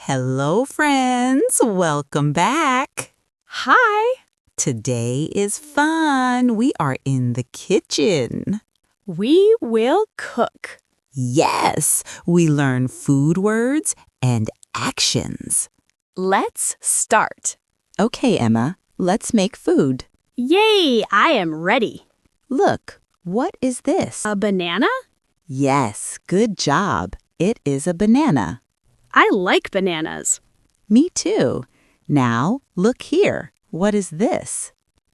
Hello, friends. Welcome back. Hi. Today is fun. We are in the kitchen. We will cook. Yes, we learn food words and actions. Let's start. Okay, Emma, let's make food. Yay, I am ready. Look, what is this? A banana? Yes, good job. It is a banana. I like bananas. Me too. Now, look here. What is this?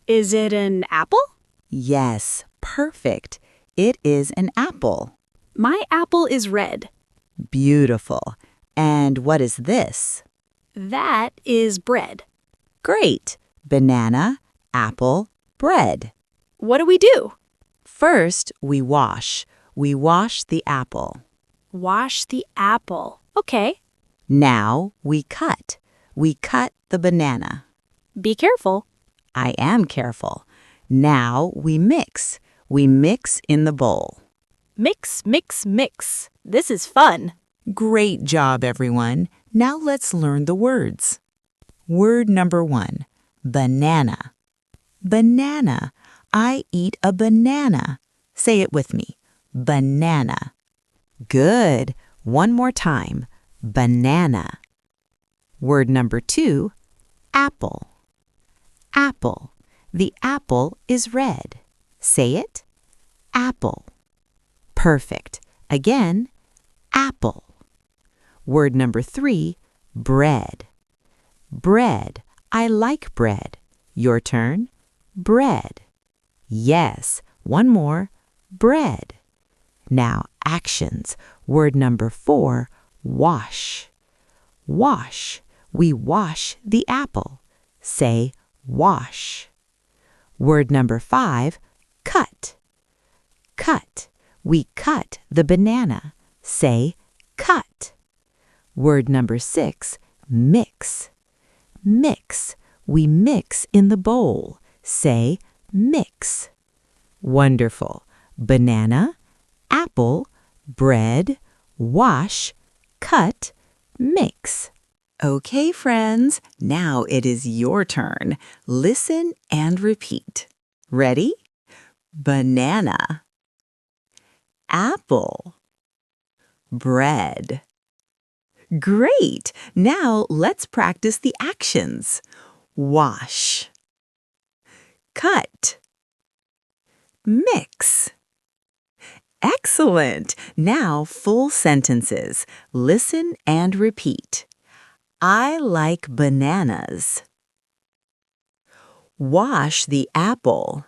Is it an apple? Yes, perfect. It is an apple. My apple is red. Beautiful. And what is this? That is bread. Great. Banana, apple, bread. What do we do? First, we wash. We wash the apple. Wash the apple. Okay. Now, we cut. We cut the banana. Be careful. I am careful. Now, we mix. We mix in the bowl. Mix, mix, mix. This is fun. Great job, everyone. Now let's learn the words. Word number 1, banana. Banana. I eat a banana. Say it with me. Banana. Good. One more time. Banana. Word number 2, apple. Apple. The apple is red. Say it. Apple. Perfect. Again, apple. Word number 3, bread. Bread. I like bread. Your turn. Bread. Yes. One more. Bread. Now, actions. Word number 4, wash. Wash. We wash the apple. Say wash. Word number 5, cut. Cut. We cut the banana. Say cut. Word number 6, mix. Mix. We mix in the bowl. Say mix. Wonderful. Banana, apple, bread, wash, cut, mix. Okay, friends, now it is your turn. Listen and repeat. Ready? Banana. Apple. Bread. Great! Now let's practice the actions. Wash. Cut. Mix. Excellent! Now full sentences. Listen and repeat. I like bananas. Wash the apple.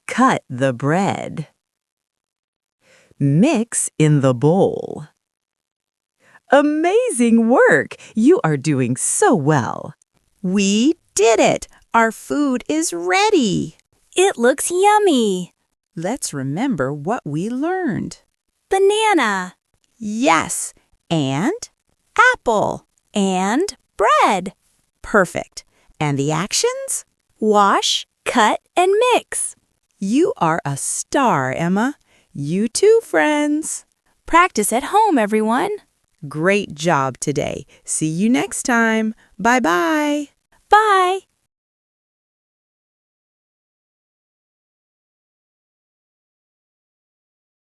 Cut the bread. Mix in the bowl. Amazing work! You are doing so well. We did it! Our food is ready. It looks yummy. Let's remember what we learned. Banana. Yes, and apple. And bread. Perfect. And the actions? Wash, cut, and mix. You are a star, Emma. You too, friends. Practice at home, everyone. Great job today. See you next time. Bye-bye. Bye.